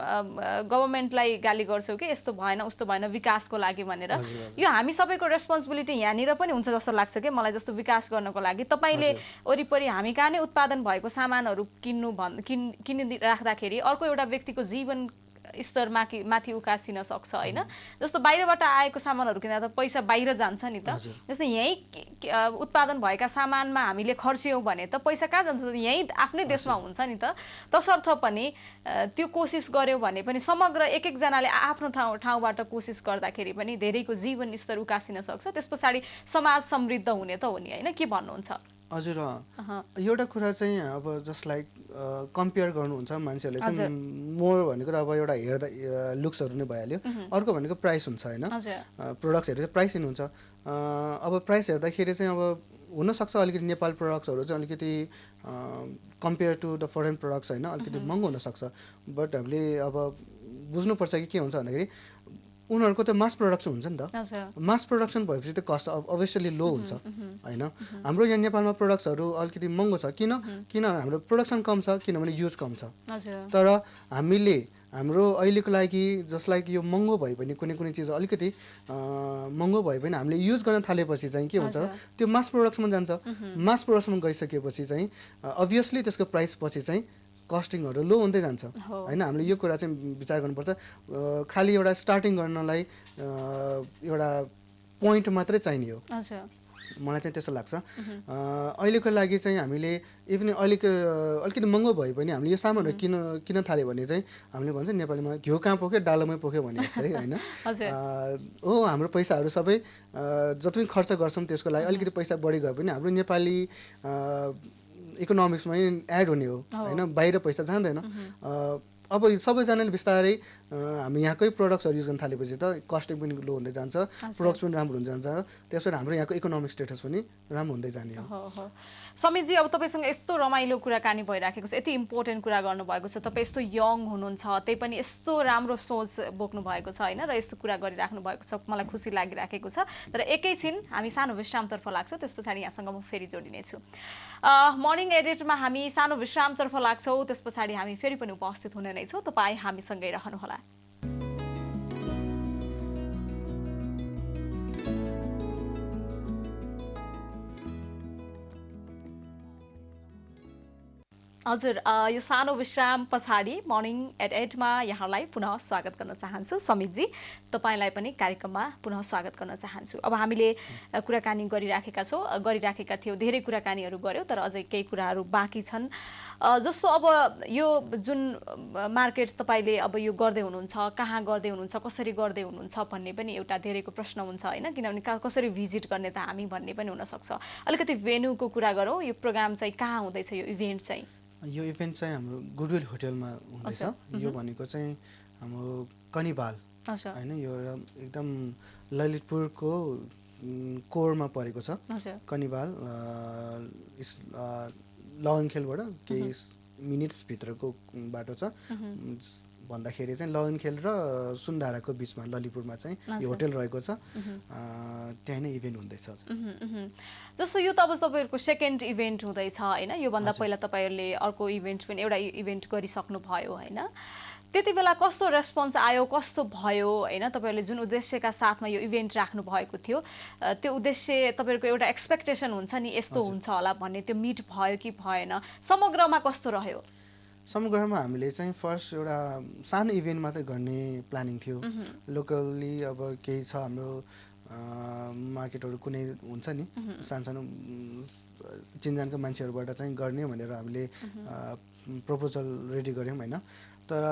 गभर्नमेन्टलाई गाली गर्छौँ कि यस्तो भएन उस्तो भएन विकासको लागि भनेर। यो हामी सबैको रेस्पोन्सिबिलिटी यहाँनिर पनि हुन्छ जस्तो लाग्छ कि मलाई। जस्तो विकास गर्नको लागि तपाईँले वरिपरि हामी कहाँ नै उत्पादन भएको सामानहरू किनिराख्दाखेरि अर्को एउटा व्यक्तिको जीवन स्तर माथि उकासिन सक्छ होइन। जस्तो बाहिरबाट आएको सामानहरू किन्दा त पैसा बाहिर जान्छ नि त। जस्तो यहीँ उत्पादन भएका सामानमा हामीले खर्च्यौँ भने त पैसा कहाँ जान्छ, यहीँ आफ्नै देशमा हुन्छ नि त। तसर्थ पनि त्यो कोसिस गर्यो भने पनि समग्र एकजनाले आफ्नो ठाउँबाट कोसिस गर्दाखेरि पनि धेरैको जीवन स्तर उकासिन सक्छ। त्यस पछाडि समाज समृद्ध हुने त हो नि होइन। के भन्नुहुन्छ? हजुर, एउटा कुरा चाहिँ अब जस्ट लाइक कम्पेयर गर्नुहुन्छ मान्छेहरूले चाहिँ, मोर भनेको त अब एउटा हेर्दा लुक्सहरू नै भइहाल्यो, अर्को भनेको प्राइस हुन्छ होइन। प्रोडक्ट्सहरू चाहिँ प्राइस हुन्छ। अब प्राइस हेर्दाखेरि चाहिँ अब हुनसक्छ अलिकति नेपाल प्रडक्ट्सहरू चाहिँ अलिकति compare to the foreign products होइन अलिकति महँगो हुनसक्छ। बट हामीले अब बुझ्नुपर्छ कि के हुन्छ भन्दाखेरि उनीहरूको त मास प्रोडक्सन हुन्छ नि त। मास प्रोडक्सन भएपछि त कस्ट अभियसली लो हुन्छ होइन। हाम्रो यहाँ नेपालमा प्रोडक्ट्सहरू अलिकति महँगो छ, किन हाम्रो प्रोडक्सन कम छ, किनभने युज कम छ। तर हामीले हाम्रो अहिलेको लागि जस्ट लाइक यो महँगो भए पनि कुनै चिज अलिकति महँगो भए पनि हामीले युज गर्न थालेपछि चाहिँ के हुन्छ, त्यो मास प्रोडक्सनमा जान्छ। मास प्रोडक्सनमा गइसकेपछि चाहिँ अभियसली त्यसको प्राइस पछि चाहिँ कस्टिङहरू लो हुँदै जान्छ होइन। हामीले यो कुरा चाहिँ विचार गर्नुपर्छ। खालि एउटा स्टार्टिङ गर्नलाई एउटा पोइन्ट मात्रै चाहिने हो, मलाई चाहिँ त्यस्तो लाग्छ। अहिलेको लागि चाहिँ हामीले इभन अलिकति महँगो भए पनि हामीले यो सामानहरू किन थाल्यो भने चाहिँ हामीले भन्छ नेपालीमा घिउ कहाँ पोख्यो डालोमै पोख्यो भने जस्तै होइन। हो, हाम्रो पैसाहरू सबै जति पनि खर्च गर्छौँ त्यसको लागि अलिकति पैसा बढी गयो भने हाम्रो नेपाली इकोनोमिक्समा एड हुने हो होइन, बाहिर पैसा जाँदैन। अब सबैजनाले बिस्तारै हामी यहाँकै प्रडक्ट्सहरू युज गर्न थालेपछि त कस्टिङ पनि लो हुँदै जान्छ, प्रोडक्ट्स पनि राम्रो हुँदै जान्छ, त्यसबाट हाम्रो यहाँको इकोनोमिक स्टेटस पनि राम्रो हुँदै जाने हो। समितजी अब तपाईसँग यस्तो रमाइलो कुराकानी भइराखेको छ, यति इम्पोर्टेन्ट कुरा गर्नुभएको छ, तपाईँ यस्तो यङ हुनुहुन्छ, त्यही पनि यस्तो राम्रो सोच बोक्नु भएको छ होइन, र यस्तो कुरा गरिराख्नु भएको छ, मलाई खुसी लागिराखेको छ। तर एकैछिन हामी सानो विश्रामतर्फ लाग्छौँ, त्यस पछाडि यहाँसँग म फेरि जोडिनेछु। मर्निङ एडिटमा हामी सानो विश्रामतर्फ लाग्छौँ, त्यस पछाडि हामी फेरि पनि उपस्थित हुने नै छौँ। तपाईँ हामीसँगै रहनुहोला। हजुर, यो सानो विश्राम पछाडि मर्निङ एट 8मा यहाँलाई पुनः स्वागत गर्न चाहन्छु। समितजी, तपाईँलाई पनि कार्यक्रममा पुनः स्वागत गर्न चाहन्छु। अब हामीले कुराकानी गरिराखेका थियौँ, धेरै कुराकानीहरू गऱ्यौँ, तर अझै केही कुराहरू बाँकी छन्। जस्तो अब यो जुन मार्केट तपाईँले अब यो गर्दै हुनुहुन्छ, कहाँ गर्दै हुनुहुन्छ, कसरी गर्दै हुनुहुन्छ भन्ने पनि एउटा धेरैको प्रश्न हुन्छ होइन, किनभने कसरी भिजिट गर्ने त हामी भन्ने पनि हुनसक्छ। अलिकति भेन्यूको कुरा गरौँ, यो प्रोग्राम चाहिँ कहाँ हुँदैछ, यो इभेन्ट चाहिँ? यो इभेन्ट चाहिँ हाम्रो गुडविल होटलमा हुँदैछ। यो भनेको चाहिँ हाम्रो कनिबाल होइन, यो एकदम ललितपुरको कोरमा परेको छ। कनिबाल लगनखेलबाट केही मिनट्सभित्रको बाटो छ। भन्दाखेरि चाहिँ लगनखेल र सुन्धाराको बिचमा ललितपुरमा चाहिँ यो होटल रहेको छ। त्यहीँ नै इभेन्ट हुँदैछ। जस्तो यो त अब तपाईँहरूको सेकेन्ड इभेन्ट हुँदैछ होइन, योभन्दा पहिला तपाईँहरूले अर्को इभेन्ट पनि एउटा इभेन्ट गरिसक्नु भयो होइन, त्यति बेला कस्तो रेस्पोन्स आयो, कस्तो भयो होइन? तपाईँहरूले जुन उद्देश्यका साथमा यो इभेन्ट राख्नु भएको थियो, त्यो उद्देश्य तपाईँहरूको एउटा एक्सपेक्टेसन हुन्छ नि यस्तो हुन्छ होला भन्ने, त्यो मिट भयो कि भएन, समग्रमा कस्तो रह्यो? समग्रमा हामीले चाहिँ फर्स्ट एउटा सानो इभेन्ट मात्रै गर्ने प्लानिङ थियो। लोकल्ली अब केही छ हाम्रो मार्केटहरू कुनै हुन्छ नि, सानो चिनजानको मान्छेहरूबाट चाहिँ गर्ने भनेर हामीले प्रपोजल रेडी गऱ्यौँ होइन। तर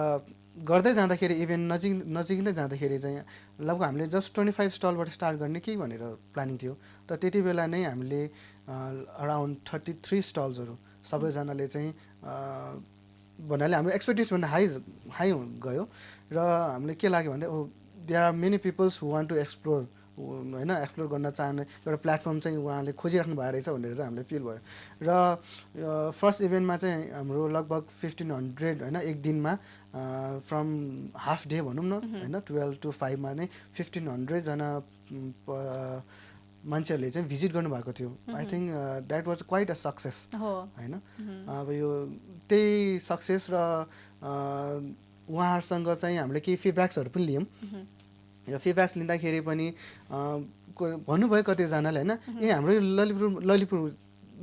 गर्दै जाँदाखेरि इभेन्ट नजिकै जाँदाखेरि चाहिँ लगभग हामीले जस्ट 25 स्टलबाट स्टार्ट गर्ने कि भनेर प्लानिङ थियो। तर त्यति बेला नै हामीले अराउन्ड 33 स्टल्सहरू सबैजनाले चाहिँ भन्नाले हाम्रो एक्सपेक्टेसन हाई गयो। र हामीले के लाग्यो भने there are many peoples who want to explore होइन, एक्सप्लोर गर्न चाहने एउटा प्लेटफर्म चाहिँ उहाँले खोजिराख्नु भएको रहेछ भनेर चाहिँ हामीलाई फिल भयो। र फर्स्ट इभेन्टमा चाहिँ हाम्रो लगभग 1500 होइन, एक दिनमा फ्रम हाफ डे भनौँ न होइन, 12 to 5 मा नै 1500जना मान्छेहरूले चाहिँ भिजिट गर्नुभएको थियो। I think that was quite a success होइन। अब यो त्यही सक्सेस र उहाँहरूसँग चाहिँ हामीले केही फिडब्याक्सहरू पनि लियौँ। र फिडब्याक्स लिँदाखेरि पनि भन्नुभयो कतिजनाले होइन, हाम्रो यो ललितपुर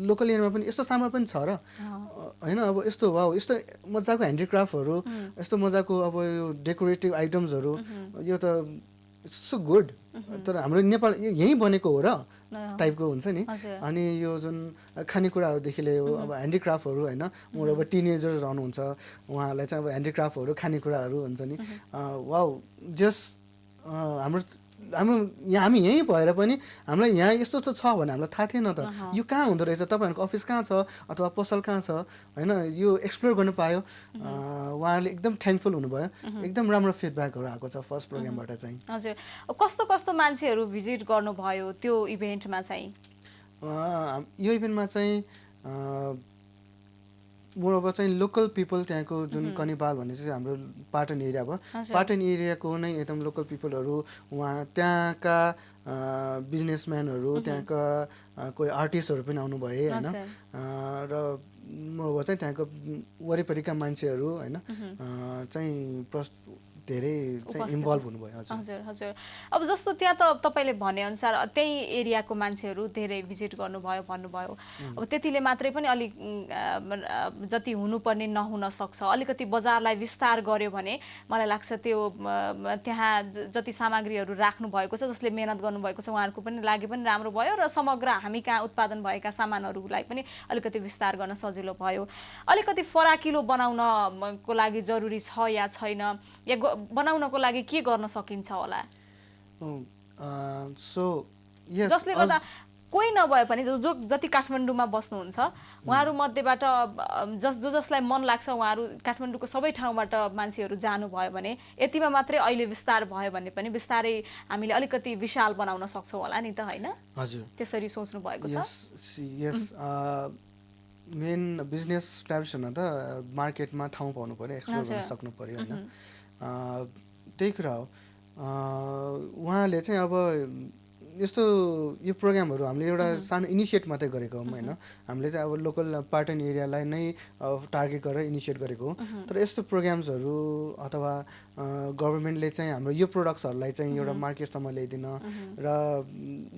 लोकल एरियामा पनि यस्तो सामान पनि छ र होइन, अब यस्तो वाउ, यस्तो मजाको ह्यान्डिक्राफ्टहरू, यस्तो मजाको अब यो डेकोरेटिभ आइटम्सहरू, यो त सो गुड। तर हाम्रो नेपाल यहीँ बनेको हो र टाइपको हुन्छ नि। अनि यो जुन खानेकुराहरूदेखि लियो अब ह्यान्डिक्राफ्टहरू होइन, उनीहरू अब टिनेजर्स रहनुहुन्छ, उहाँहरूलाई चाहिँ अब ह्यान्डिक्राफ्टहरू खानेकुराहरू हुन्छ नि, वाउ जस्ट हामी यहीँ भएर पनि हामीलाई यहाँ यस्तो छ भने हामीलाई थाहा थिएन त, यो कहाँ हुँदो रहेछ, तपाईँहरूको अफिस कहाँ छ अथवा पसल कहाँ छ होइन, यो एक्सप्लोर गर्नु पायो। उहाँहरूले एकदम थ्याङ्कफुल हुनुभयो, एकदम राम्रो फिडब्याकहरू आएको छ फर्स्ट प्रोग्रामबाट चाहिँ। हजुर, कस्तो कस्तो मान्छेहरू भिजिट गर्नुभयो त्यो इभेन्टमा चाहिँ? यो इभेन्टमा चाहिँ मोरओभर चाहिँ लोकल पिपल, त्यहाँको जुन कनिबाल भन्ने चाहिँ हाम्रो पाटन एरिया भयो, पाटन एरियाको नै एकदम लोकल पिपलहरू, उहाँ त्यहाँका बिजनेसम्यानहरू, त्यहाँका कोही आर्टिस्टहरू पनि आउनु भए होइन। र मोरओभर चाहिँ त्यहाँको वरिपरिका मान्छेहरू होइन चाहिँ धेरै चाहिँ इन्भल्भ हुनुभयो। हजुर हजुर, अब जस्तो त्यहाँ त तपाईँले भनेअनुसार त्यही एरियाको मान्छेहरू धेरै भिजिट गर्नुभयो भन्नुभयो, अब त्यतिले मात्रै पनि अलिक जति हुनुपर्ने नहुन सक्छ, अलिकति बजारलाई विस्तार गर्यो भने मलाई लाग्छ त्यो त्यहाँ जति सामग्रीहरू राख्नु भएको छ, जसले मेहनत गर्नुभएको छ उहाँहरूको पनि लागि पनि राम्रो भयो, र समग्र हामी कहाँ उत्पादन भएका सामानहरूलाई पनि अलिकति विस्तार गर्न सजिलो भयो। अलिकति फराकिलो बनाउनको लागि जरुरी छ या छैन, या बनाउनको लागि के गर्न सकिन्छ होला? जसले गर्दा कोही नभए पनि जो जति काठमाडौँमा बस्नुहुन्छ उहाँहरू मध्येबाट जसलाई मन लाग्छ उहाँहरू काठमाडौँको सबै ठाउँबाट मान्छेहरू जानुभयो भने यतिमा मात्रै अहिले विस्तार भयो भने पनि बिस्तारै हामीले अलिकति विशाल बनाउन सक्छौँ होला नि त होइन? हजुर, त्यसरी सोच्नु भएको छ? यस मेन बिजनेस एस्टाब्लिस हुन त मार्केटमा ठाउँ पाउनु पर्यो, एक्सप्लोर गर्न सक्नु पर्यो होइन। त्यही कुरा हो। उहाँले चाहिँ अब यस्तो यो प्रोग्रामहरू हामीले एउटा सानो इनिसिएट मात्रै गरेको हौँ होइन। हामीले चाहिँ अब लोकल पाटन एरियालाई नै टार्गेट गरेर इनिसिएट गरेको हो। तर यस्तो प्रोग्राम्सहरू अथवा गभर्मेन्टले चाहिँ हाम्रो यो प्रडक्ट्सहरूलाई चाहिँ एउटा मार्केटसम्म ल्याइदिन र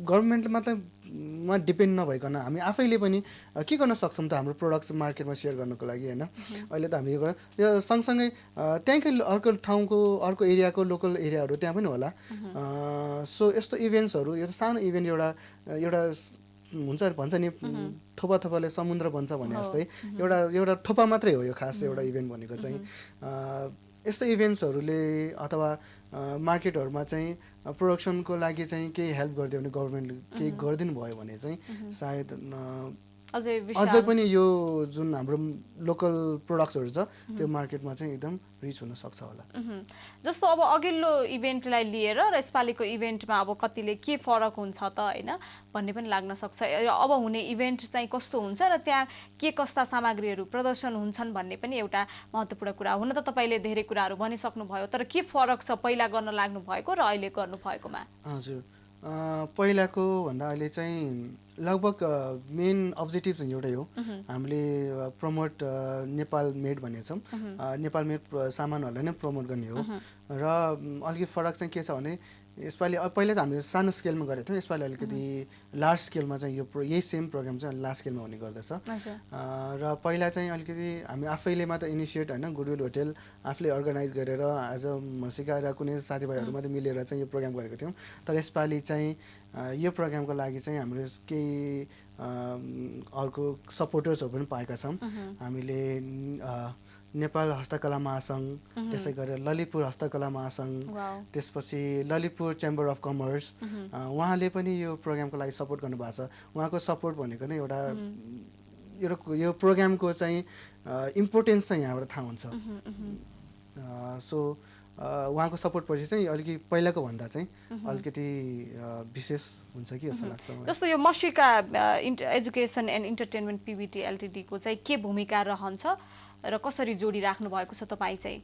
गभर्मेन्ट मात्रमा डिपेन्ड नभइकन हामी आफैले पनि के गर्न सक्छौँ त हाम्रो प्रडक्ट्स मार्केटमा सेयर गर्नको लागि होइन। अहिले त हामी यो सँगसँगै त्यहीँकै अर्को ठाउँको अर्को एरियाको लोकल एरियाहरू त्यहाँ पनि होला। सो यस्तो इभेन्ट्सहरू यो सानो इभेन्ट एउटा हुन्छ भन्छ नि थोपा थोपाले समुद्र बन्छ भने जस्तै एउटा थोपा मात्रै हो यो खास एउटा इभेन्ट भनेको चाहिँ। यस्तो इभेन्ट्सहरूले अथवा मार्केटहरूमा चाहिँ प्रोडक्सनको लागि चाहिँ केही हेल्प गरिदियो भने गभर्मेन्टले केही गरिदिनु भयो भने चाहिँ सायद अझै पनि यो जुन हाम्रो लोकल प्रोडक्ट्सहरू छ त्यो मार्केटमा चाहिँ एकदम रिच हुन सक्छ होला। जस्तो अब अघिल्लो इभेन्टलाई लिएर र यसपालिको इभेन्टमा अब कतिले के फरक हुन्छ त होइन भन्ने पनि लाग्न सक्छ। अब हुने इभेन्ट चाहिँ कस्तो हुन्छ र त्यहाँ के कस्ता सामग्रीहरू प्रदर्शन हुन्छन् भन्ने पनि एउटा महत्त्वपूर्ण कुरा। हुन त तपाईँले धेरै कुराहरू भनिसक्नुभयो, तर के फरक छ पहिला गर्न लाग्नु भएको र अहिले गर्नु भएकोमा? हजुर, पहिलाको भन्दा अहिले चाहिँ लगभग मेन अब्जेक्टिभ चाहिँ एउटै हो। हामीले प्रमोट नेपाल मेड भनेको छौँ। नेपाल मेड सामानहरूलाई नै प्रमोट गर्ने हो र अलिकति फरक चाहिँ के छ भने यसपालि पहिला चाहिँ हामीले सानो स्केलमा गरेको थियौँ, यसपालि अलिकति लार्ज स्केलमा चाहिँ यही सेम प्रोग्राम चाहिँ लार्ज स्केलमा हुने गर्दछ। र पहिला चाहिँ अलिकति हामी आफैले मात्र इनिसिएट होइन, गुडविल होटेल आफूले अर्गनाइज गरेर एज अ मसिका र कुनै साथीभाइहरू मात्रै मिलेर चाहिँ यो प्रोग्राम गरेको थियौँ। तर यसपालि चाहिँ यो प्रोग्रामको लागि चाहिँ हाम्रो केही अर्को सपोर्टर्सहरू पनि पाएका छौँ। हामीले नेपाल हस्तकला महासङ्घ, त्यसै गरेर ललितपुर हस्तकला महासङ्घ, त्यसपछि ललितपुर चेम्बर अफ कमर्स, उहाँले पनि यो प्रोग्रामको लागि सपोर्ट गर्नुभएको छ। उहाँको सपोर्ट भनेको नै एउटा यो प्रोग्रामको चाहिँ इम्पोर्टेन्स चाहिँ यहाँबाट थाहा हुन्छ। सो उहाँको सपोर्ट पछि चाहिँ अलिकति पहिलाको भन्दा चाहिँ अलिकति विशेष हुन्छ कि जस्तो लाग्छ मलाई। जस्तो यो मसिका एजुकेसन एन्ड इन्टरटेनमेन्ट पिबिटी एलटिडीको चाहिँ के भूमिका रहन्छ र कसरी जोडी राख्नु भएको छ तपाईँ चाहिँ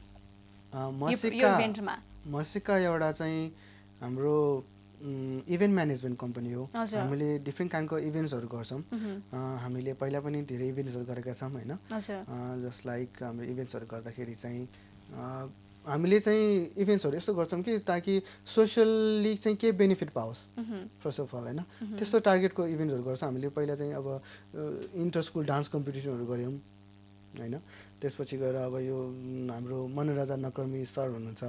यो इभेन्टमा? मसिका एउटा चाहिँ हाम्रो इभेन्ट म्यानेजमेन्ट कम्पनी हो। हामीले डिफ्रेन्ट काइन्डको इभेन्ट्सहरू गर्छौँ। हामीले पहिला पनि धेरै इभेन्ट्सहरू गरेका छौँ होइन। जस्ट लाइक हाम्रो इभेन्ट्सहरू गर्दाखेरि चाहिँ हामीले चाहिँ इभेन्ट्सहरू यस्तो गर्छौँ कि ताकि सोसियल्ली चाहिँ के बेनिफिट पाओस् फर्स्ट अफ अल होइन। त्यस्तो टार्गेटको इभेन्ट्सहरू गर्छौँ हामीले। पहिला चाहिँ अब इन्टर स्कुल डान्स कम्पिटिसनहरू गऱ्यौँ होइन। त्यसपछि गएर अब यो हाम्रो मनोराजा नकर्मी सर हुनुहुन्छ,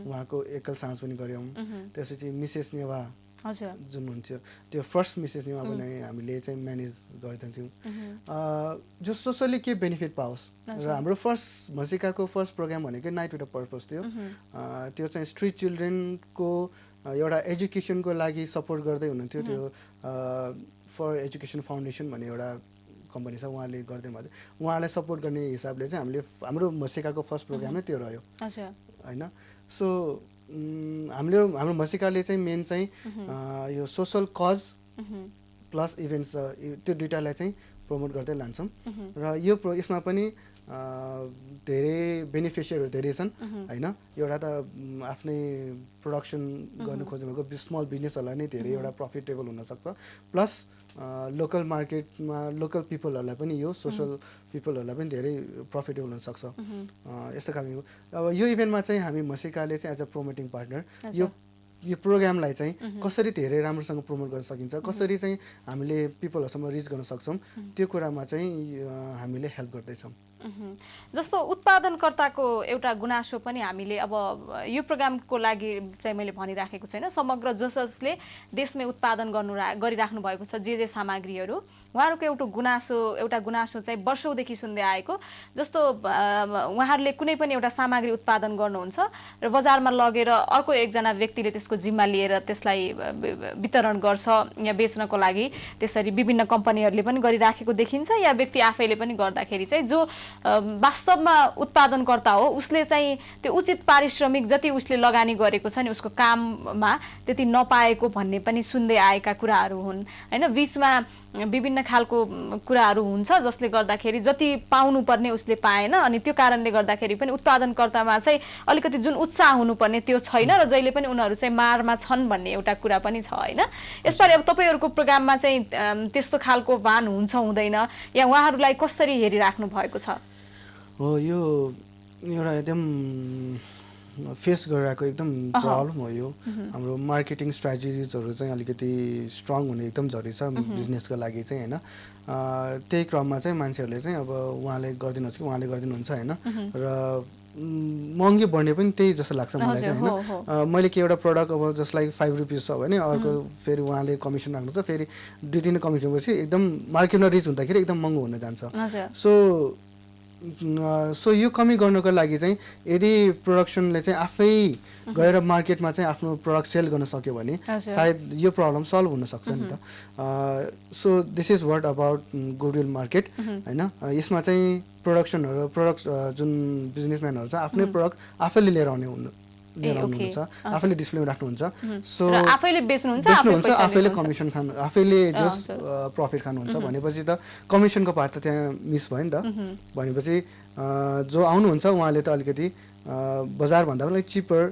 उहाँको एकल साँझ पनि गऱ्यौँ। त्यसपछि मिसेस नेवा जुन हुन्थ्यो त्यो फर्स्ट मिसेस नेवा पनि हामीले चाहिँ म्यानेज गर्थ्यौँ। जो सोसली के बेनिफिट पाओस् र हाम्रो फर्स्ट मसिकाको फर्स्ट प्रोग्राम भनेको नाइट विथ अ पर्पस थियो। त्यो चाहिँ स्ट्रिट चिल्ड्रेनको एउटा एजुकेसनको लागि सपोर्ट गर्दै हुनुहुन्थ्यो। त्यो फर एजुकेसन फाउन्डेसन भन्ने एउटा कम्पनी छ, उहाँले गर्दै भयो। उहाँलाई सपोर्ट गर्ने हिसाबले चाहिँ हामीले हाम्रो मसिकाको फर्स्ट प्रोग्राम नै त्यो रह्यो होइन। सो हाम्रो मसिकाले चाहिँ मेन चाहिँ यो सोसल कज प्लस इभेन्ट्स त्यो दुइटालाई चाहिँ प्रमोट गर्दै लान्छौँ। र यसमा पनि धेरै बेनिफिसियरहरू धेरै छन् होइन। एउटा त आफ्नै प्रोडक्सन गर्नु खोज्नुभएको स्मल बिजनेसहरूलाई नै धेरै एउटा प्रफिटेबल हुनसक्छ, प्लस लोकल मार्केटमा लोकल पिपलहरूलाई पनि यो सोसल पिपलहरूलाई पनि धेरै प्रफिटेबल हुनसक्छ। यस्तो खालको अब यो इभेन्टमा चाहिँ हामी मसिकाले चाहिँ एज अ प्रमोटिङ पार्टनर यो प्रोग्रामलाई चाहिँ कसरी धेरै राम्रोसँग प्रमोट गर्न सकिन्छ, कसरी चाहिँ हामीले पिपलहरूसम्म रिच गर्न सक्छौँ, त्यो कुरामा चाहिँ हामीले हेल्प गर्दैछौँ। जस्तो उत्पादनकर्ताको एउटा गुनासो पनि हामीले अब यो प्रोग्रामको लागि चाहिँ मैले भनिराखेको छैन, समग्र जसले देशमै उत्पादन गरिराख्नु भएको छ जे सामग्रीहरू, उहाँहरूको एउटा गुनासो चाहिँ वर्षौँदेखि सुन्दै आएको। जस्तो उहाँहरूले कुनै पनि एउटा सामग्री उत्पादन गर्नुहुन्छ र बजारमा लगेर अर्को एकजना व्यक्तिले त्यसको जिम्मा लिएर त्यसलाई वितरण गर्छ या बेच्नको लागि, त्यसरी विभिन्न कम्पनीहरूले पनि गरिराखेको देखिन्छ या व्यक्ति आफैले पनि गर्दाखेरि चाहिँ जो वास्तवमा उत्पादनकर्ता हो उसले चाहिँ त्यो उचित पारिश्रमिक जति उसले लगानी गरेको छ नि उसको काममा त्यति नपाएको भन्ने पनि सुन्दै आएका कुराहरू हुन् होइन। बिचमा विभिन्न खालको कुराहरू हुन्छ जसले गर्दाखेरि जति पाउनुपर्ने उसले पाएन अनि त्यो कारणले गर्दाखेरि पनि उत्पादनकर्तामा चाहिँ अलिकति जुन उत्साह हुनुपर्ने त्यो छैन र जहिले पनि उनीहरू चाहिँ मारमा छन् भन्ने एउटा कुरा पनि छ हैन। यसपालि अब तपाईहरुको प्रोग्राममा चाहिँ त्यस्तो खालको भान हुन्छ हुँदैन या उहाँहरूलाई कसरी हेरिराख्नु भएको छ? हो यो एउटा एकदम फेस गरिरहेको एकदम प्रब्लम हो यो। हाम्रो मार्केटिङ स्ट्र्याटेजिजहरू चाहिँ अलिकति स्ट्रङ हुने एकदम जरुरी छ बिजनेसको लागि चाहिँ हैन। त्यही क्रममा चाहिँ मान्छेहरूले चाहिँ अब उहाँले गरिदिनुहुन्छ कि उहाँले गरिदिनुहुन्छ हैन र महँगी बढ्ने पनि त्यही जस्तो लाग्छ मलाई चाहिँ हैन। मैले के एउटा प्रडक्ट अब जस्ट लाइक 5 रुपीस छ भने अर्को फेरि उहाँले कमिसन राख्नुहुन्छ फेरि 2-3 कमिसन पछि एकदम मार्केटमा रिच हुँदाखेरि एकदम महँगो हुन जान्छ। सो यो कमी गर्नको लागि चाहिँ यदि प्रोडक्सनले चाहिँ आफै गएर मार्केटमा चाहिँ आफ्नो प्रोडक्ट सेल गर्न सक्यो भने सायद यो प्रब्लम सल्भ हुन सक्छ नि त। So this is word about goodwill market हैन। यसमा चाहिँ प्रोडक्ट जुन बिजनेसम्यानहरु छ आफ्नै प्रोडक्ट आफैले लिएर आउनुहुन्छ आफैले डिस्प्लेमा राख्नुहुन्छ। सो आफैले बेच्नुहुन्छ आफैले कमिसन खानु आफैले जस्ट प्रफिट खानुहुन्छ भनेपछि त कमिसनको पार्ट त त्यहाँ मिस भयो नि त। भनेपछि जो आउनुहुन्छ उहाँले त अलिकति बजार भन्दा पनि चिपर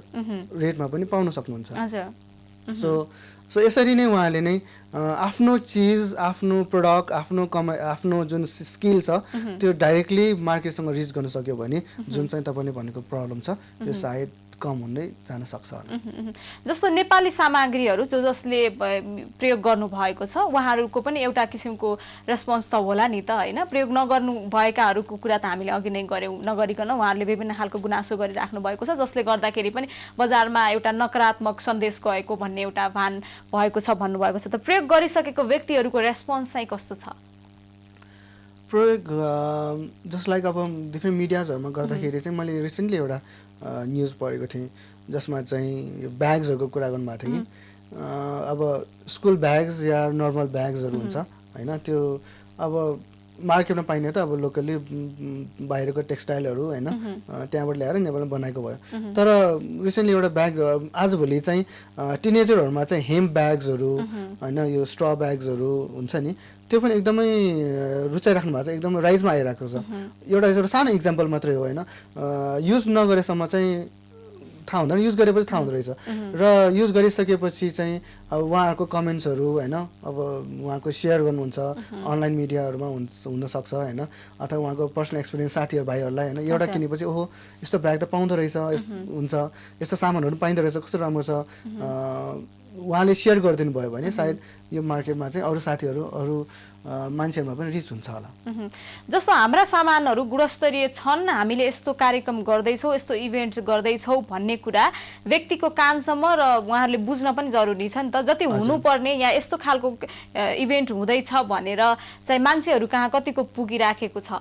रेटमा पनि पाउन सक्नुहुन्छ। सो यसरी नै उहाँले नै आफ्नो चीज आफ्नो प्रोडक्ट आफ्नो जुन स्किल छ त्यो डाइरेक्टली मार्केटसँग रिच गर्न सक्यो भने जुन चाहिँ तपाईले भनेको प्रब्लम छ त्यो सायद कम हुँदै जान सक्छ होला। जस्तो नेपाली सामग्रीहरू जसले प्रयोग गर्नु भएको छ उहाँहरूको पनि एउटा किसिमको रेस्पोन्स त होला नि त हैन। प्रयोग नगर्नु भएकाहरूको कुरा त हामीले अघि नै गर्यौं नगरिकन उहाँहरूले विभिन्न खालको गुनासो गरिराख्नु भएको छ जसले गर्दाखेरि पनि बजारमा एउटा नकारात्मक सन्देश गएको भन्ने एउटा भान भएको छ भन्नु भएको छ। त प्रयोग गरिसकेको व्यक्तिहरूको रेस्पोन्स चाहिँ कस्तो छ? प्रयोग जस्ट लाइक अब डिफ्रेन्ट मिडियाजहरुमा गर्दाखेरि चाहिँ मैले रिसेन्टली एउटा न्यूज पढेको थिएँ जसमा चाहिँ यो ब्याग्सहरुको कुरा गर्नु भएको थियो कि अब स्कुल ब्याग्स या नर्मल ब्याग्सहरु हुन्छ हैन। त्यो अब मार्केटमा पाइने त अब लोकली बाहिरको टेक्सटाइलहरु हैन त्यहाँबाट ल्याएर नेपालमा बनाएको भयो। तर रिसेन्टली एउटा ब्याग आजभोलि चाहिँ टिनेजरहरुमा चाहिँ हेम ब्याग्सहरु हैन यो स्ट्र ब्याग्सहरु हुन्छ नि त्यो पनि एकदमै रुचाइराख्नु भएको छ एकदम राइजमा आइरहेको छ। एउटा सानो इक्जाम्पल मात्रै हो हैन। युज नगरेसम्म चाहिँ थाहा हुँदैन युज गरेपछि थाहा हुँदो रहेछ र युज गरिसकेपछि चाहिँ अब उहाँहरूको कमेन्ट्सहरु हैन अब उहाँको शेयर गर्नुहुन्छ अनलाइन मिडियाहरुमा हुन सक्छ हैन अथवा उहाँको पर्सनल एक्सपिरियन्स साथीहरु भाइहरुलाई हैन एउटा किनेपछि ओहो यस्तो ब्याग त पाउँदो रहेछ हुन्छ यस्तो सामानहरु पाइँदो रहेछ कस्तो राम्रो छ उहाँले शेयर गरिदिनु भयो भने सायद यो मार्केटमा चाहिँ अरु साथीहरु अरु मान्छेहरुमा पनि रिच हुन्छ होला। जस्तो हाम्रा सामानहरु गुणस्तरीय छन् हामीले यस्तो कार्यक्रम गर्दैछौं यस्तो इभेन्ट गर्दैछौं भन्ने कुरा व्यक्तिको कानसम्म र उहाँहरूले बुझ्न पनि जरुरी छ नि त। जति हुनुपर्ने या यस्तो खालको इभेन्ट हुँदैछ भनेर चाहिँ मान्छेहरु कहाँ कतिको पुगिराखेको छ?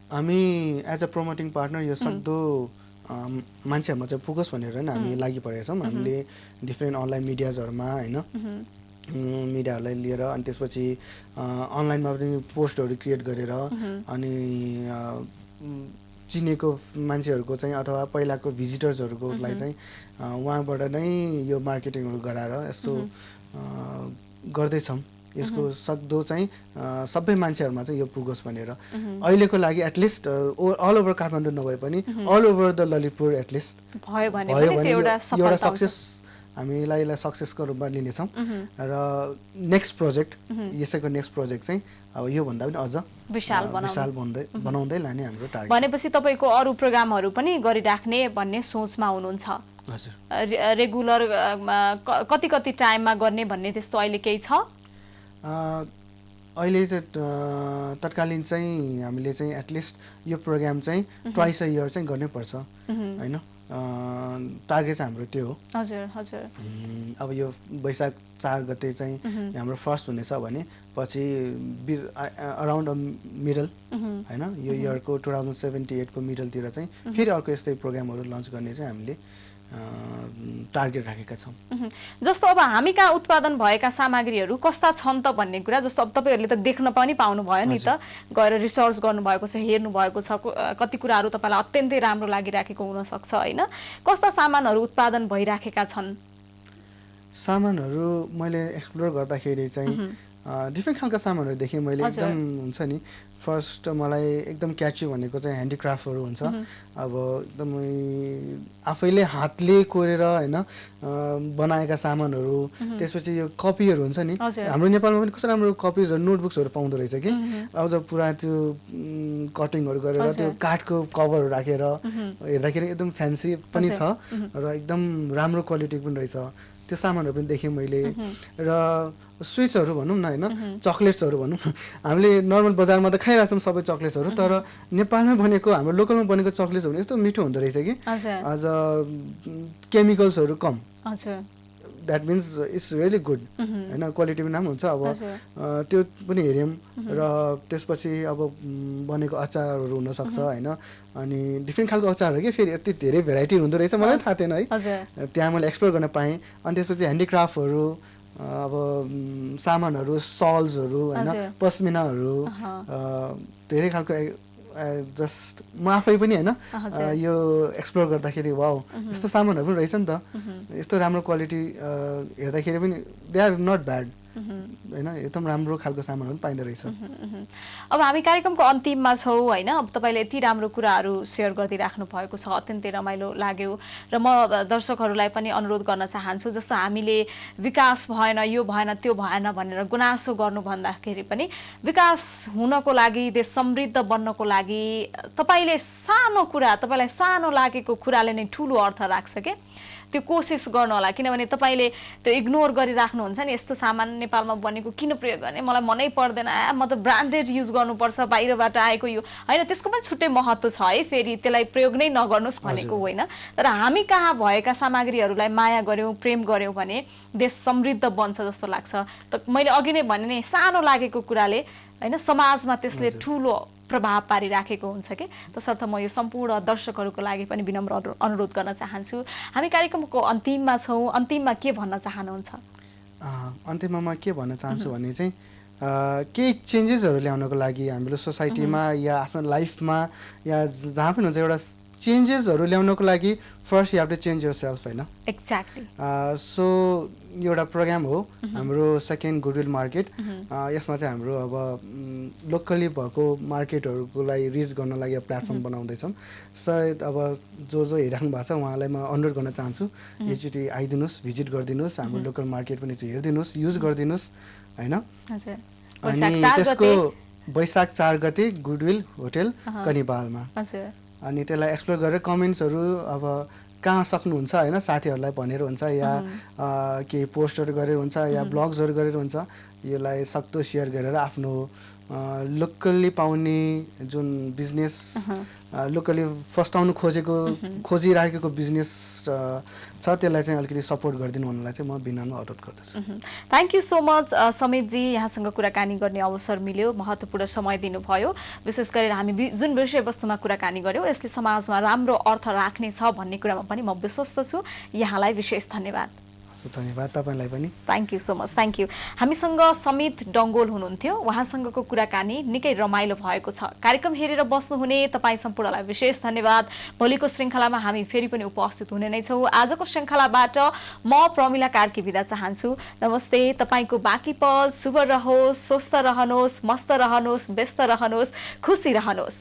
हामी एज अ प्रमोटिङ पार्टनर यो सक्दो मान्छेहरुमा चाहिँ फोकस भनेर हैन हामी लागि परेका छौं। हामीले डिफ्रेन्ट अनलाइन मिडियाजहरुमा हैन मिडियाहरुलाई लिएर अनि त्यसपछि अनलाइनमा पनि पोस्टहरु क्रिएट गरेर अनि चिनेको मान्छेहरुको चाहिँ अथवा पहिलाको भिजिटर्सहरुको लागि चाहिँ उहाँबाट नै यो मार्केटिङहरु गराएर यस्तो गर्दै छौं। यसको सक्दो चाहिँ सबै मान्छेहरुमा चाहिँ यो पुगोस् भनेर अहिलेको लागि एटलिस्ट अल ओभर काठमाडौँ नभए पनि all over the Lalitpur at least भयो भने त्यो एउटा सक्सेस हामीलाई सक्सेसको रूपमा लिनेछौं र नेक्स्ट प्रोजेक्ट यसैको नेक्स्ट प्रोजेक्ट चाहिँ अब यो भन्दा पनि अझ विशाल बनाउँदै लाने हाम्रो टार्गेट। भनेपछि तपाईको अरु प्रोग्रामहरु पनि गरिराख्ने भन्ने सोचमा हुनुहुन्छ? हजुर। रेगुलर कति टाइममा गर्ने भन्ने त्यस्तो अहिले केही छ? अहिले तत्कालीन चाहिँ हामीले चाहिँ एटलिस्ट यो प्रोग्राम चाहिँ ट्वाइस अ इयर चाहिँ गर्नै पर्छ हैन। टार्गेट चाहिँ हाम्रो त्यो हो। हजुर हजुर। अब यो वैशाख 4 गते चाहिँ हाम्रो फर्स्ट हुनेछ भने पछि अराउन्ड मिडल हैन यो इयरको 2078 को मिडलतिर चाहिँ फेरि अर्को यस्तै प्रोग्रामहरु लन्च गर्ने चाहिँ हामीले टार्गेट राखेका छौं। जस्तो अब हामी कहाँ उत्पादन भएका सामग्रीहरू कस्ता छन् त भन्ने कुरा जस्तो अब तपाईहरुले त देख्न पनि पाउनु भयो नि त गएर रिसर्च गर्नु भएको छ हेर्नु भएको छ कति कुराहरू तपाईलाई अत्यन्तै राम्रो लागिराखेको हुन सक्छ हैन। कस्ता सामानहरू उत्पादन भइराखेका छन्? सामानहरू मैले एक्सप्लोर गर्दाखेरि चाहिँ डिफ्रेन्ट खालका सामानहरू देखेँ मैले हजुर। एकदम हुन्छ नि फर्स्ट मलाई एकदम क्याची भनेको चाहिँ ह्यान्डिक्राफ्टहरू हुन्छ अब एकदमै आफैले हातले कोरेर होइन बनाएका सामानहरू त्यसपछि यो कपीहरू हुन्छ नि हजुर। हाम्रो नेपालमा पनि कस्तो राम्रो कपिजहरू नोटबुक्सहरू पाउँदो रहेछ कि अब जब पुरा त्यो कटिङहरू गरेर हजुर। त्यो काठको कभरहरू राखेर हेर्दाखेरि एकदम फ्यान्सी पनि छ र एकदम राम्रो क्वालिटीको पनि रहेछ त्यो सामानहरू पनि देखेँ मैले र स्विट्सहरू भनौँ न होइन चक्लेट्सहरू भनौँ हामीले नर्मल बजारमा त खाइरहेछौँ सबै चक्लेट्सहरू तर नेपालमै बनेको हाम्रो लोकलमा बनेको चक्लेट्सहरू यस्तो मिठो हुँदो रहेछ कि हजुर अझ केमिकल्सहरू कम हजुर that means it's really good होइन क्वालिटी पनि राम्रो हुन्छ अब त्यो पनि हेऱ्यौँ र त्यसपछि अब बनेको अचारहरू हुनसक्छ होइन अनि डिफ्रेन्ट खालको अचारहरू के फेरि यति धेरै भेराइटी हुँदो रहेछ मलाई थाहा थिएन है हजुर त्यहाँ मैले एक्सप्लोर गर्न पाएँ अनि त्यसपछि ह्यान्डिक्राफ्टहरू अब सामानहरू सल्सहरू होइन हजुर। पस्मिनाहरू धेरै खालको जस्ट म आफै पनि होइन यो एक्सप्लोर गर्दाखेरि वाउ यस्तो सामानहरू पनि रहेछ नि त यस्तो राम्रो क्वालिटी हेर्दाखेरि पनि दे आर नट ब्याड होइन एकदम राम्रो खालको सामानहरू पनि पाइँदो रहेछ अब हामी कार्यक्रमको अन्तिममा छौँ होइन अब तपाईँले यति राम्रो कुराहरू सेयर गरिदिइराख्नु भएको छ अत्यन्तै रमाइलो लाग्यो र म दर्शकहरूलाई पनि अनुरोध गर्न चाहन्छु जस्तो हामीले विकास भएन यो भएन त्यो भएन भनेर गुनासो गर्नु भन्दाखेरि पनि विकास हुनको लागि देश समृद्ध बन्नको लागि तपाईँले सानो कुरा तपाईँलाई सानो लागेको कुराले नै ठुलो अर्थ राख्छ के त्यो कोसिस गर्नु होला किनभने तपाईँले त्यो इग्नोर गरिराख्नुहुन्छ नि यस्तो सामान नेपालमा बनेको किन प्रयोग गर्ने मलाई मनै पर्दैन म त ब्रान्डेड युज गर्नुपर्छ बाहिरबाट आएको यो होइन त्यसको पनि छुट्टै महत्त्व छ है फेरि त्यसलाई प्रयोग नै नगर्नुहोस् भनेको होइन तर हामी कहाँ भएका सामग्रीहरूलाई माया गऱ्यौँ प्रेम गऱ्यौँ भने देश समृद्ध बन्छ जस्तो लाग्छ त मैले अघि नै भने नि सानो लागेको कुराले होइन समाजमा त्यसले ठुलो प्रभाव पारिराखेको हुन्छ कि तसर्थ म यो सम्पूर्ण दर्शकहरूको लागि पनि विनम्र अनुरोध गर्न चाहन्छु हामी कार्यक्रमको अन्तिममा छौँ अन्तिममा के भन्न चाहनुहुन्छ अन्तिममा म के भन्न चाहन्छु भने चाहिँ केही चेन्जेसहरू ल्याउनको लागि हाम्रो सोसाइटीमा या आफ्नो लाइफमा या जहाँ पनि हुन्छ एउटा चेन्जेसहरू ल्याउनको लागि first you have to change yourself होइन एक्ज्याक्टली सो एउटा प्रोग्राम हो हाम्रो सेकेन्ड गुडविल मार्केट यसमा चाहिँ हाम्रो अब लोकली भएको मार्केटहरूलाई रिच गर्न लागि प्लेटफर्म बनाउँदैछौँ सायद अब जो हेरिराख्नु भएको छ उहाँलाई म अनुरोध गर्न चाहन्छु एकचोटि आइदिनुहोस् भिजिट गरिदिनुहोस् हाम्रो लोकल मार्केट पनि चाहिँ हेरिदिनुहोस् युज गरिदिनुहोस् होइन अनि त्यसको वैशाख 4 गते गुडविल होटेल कनिपालमा अनि त्यसलाई एक्सप्लोर गरेर कमेन्ट्सहरू अब कहाँ सक्नुहुन्छ होइन साथीहरूलाई भनेर हुन्छ या केही पोस्टहरू गरेर हुन्छ या ब्लग्सहरू गरेर हुन्छ यसलाई सक्दो सेयर गरेर आफ्नो लोकल्ली पाउने जुन बिजनेस लोकली फस्टाउनु खोजिराखेको बिजनेस छ त्यसलाई चाहिँ अलिकति सपोर्ट गरिदिनु भन्नलाई चाहिँ म विनम्र अनुरोध गर्दछु थ्याङ्क यू सो मच समितजी यहाँसँग कुराकानी गर्ने अवसर मिल्यो महत्त्वपूर्ण समय दिनुभयो विशेष गरेर हामी जुन विषयवस्तुमा कुराकानी गर्यौँ यसले समाजमा राम्रो अर्थ राख्नेछ भन्ने कुरामा पनि म विश्वस्त छु यहाँलाई विशेष धन्यवाद धन्यवाद तपाईलाई पनि thank you so much thank you हामीसँग समित डङ्गोल हुनुहुन्थ्यो उहाँसँगको कुराकानी निकै रमाइलो भएको छ कार्यक्रम हेरेर बस्नुहुने तपाईँ सम्पूर्णलाई विशेष धन्यवाद भोलिको श्रृङ्खलामा हामी फेरि पनि उपस्थित हुने नै छौँ आजको श्रृङ्खलाबाट म प्रमिला कार्की बिदा चाहन्छु नमस्ते तपाईँको बाँकी पल शुभ रहोस् स्वस्थ रहनुहोस् मस्त रहनुहोस् व्यस्त रहनुहोस् खुसी रहनुहोस्